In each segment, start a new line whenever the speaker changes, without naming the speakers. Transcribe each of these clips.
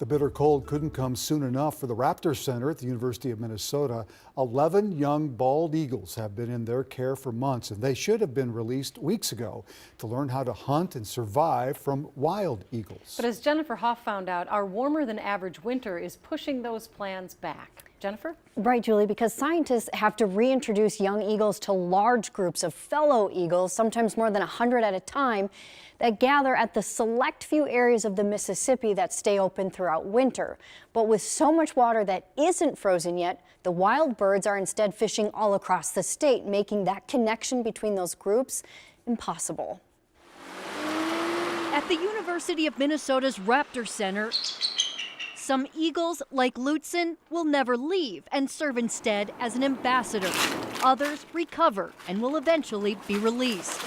The bitter cold couldn't come soon enough for the Raptor Center at the University of Minnesota. 11 young bald eagles have been in their care for months, and they should have been released weeks ago to learn how to hunt and survive from wild eagles.
But as Jennifer Hoff found out, our warmer than average winter is pushing those plans back. Jennifer?
Right, Julie, because scientists have to reintroduce young eagles to large groups of fellow eagles, sometimes more than 100 at a time, that gather at the select few areas of the Mississippi that stay open throughout winter. But with so much water that isn't frozen yet, the wild birds are instead fishing all across the state, making that connection between those groups impossible.
At the University of Minnesota's Raptor Center, some eagles, like Lutzen, will never leave and serve instead as an ambassador. Others recover and will eventually be released.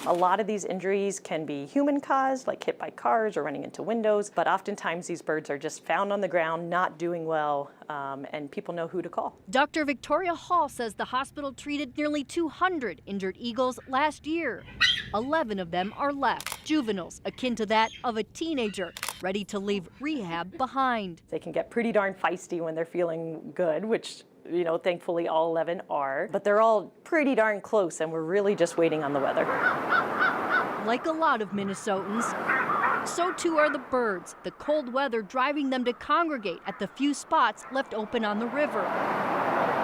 A lot of these injuries can be human-caused, like hit by cars or running into windows, but oftentimes these birds are just found on the ground, not doing well, and people know who to call.
Dr. Victoria Hall says the hospital treated nearly 200 injured eagles last year. 11 of them are left, juveniles akin to that of a teenager, ready to leave rehab behind.
They can get pretty darn feisty when they're feeling good, which thankfully all 11 are, but they're all pretty darn close, and we're really just waiting on the weather.
Like a lot of Minnesotans, so too are the birds, the cold weather driving them to congregate at the few spots left open on the river.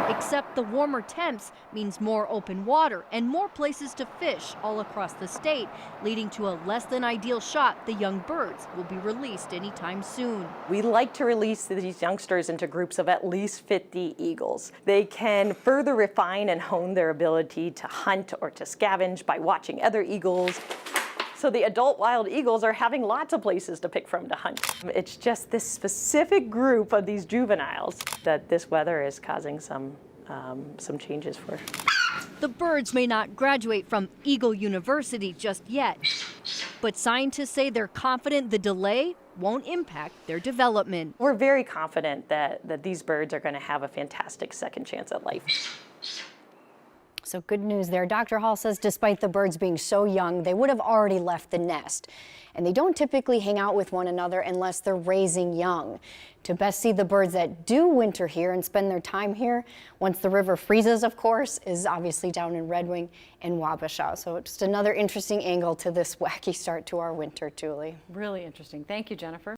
Except the warmer temps means more open water and more places to fish all across the state, leading to a less than ideal shot the young birds will be released anytime soon.
We like to release these youngsters into groups of at least 50 eagles. They can further refine and hone their ability to hunt or to scavenge by watching other eagles. So the adult wild eagles are having lots of places to pick from to hunt. It's just this specific group of these juveniles that this weather is causing some changes for.
The birds may not graduate from Eagle University just yet, but scientists say they're confident the delay won't impact their development.
We're very confident that these birds are going to have a fantastic second chance at life.
So good news there. Dr. Hall says despite the birds being so young, they would have already left the nest. And they don't typically hang out with one another unless they're raising young. To best see the birds that do winter here and spend their time here, once the river freezes, of course, is obviously down in Red Wing and Wabasha. So just another interesting angle to this wacky start to our winter, Julie.
Really interesting. Thank you, Jennifer.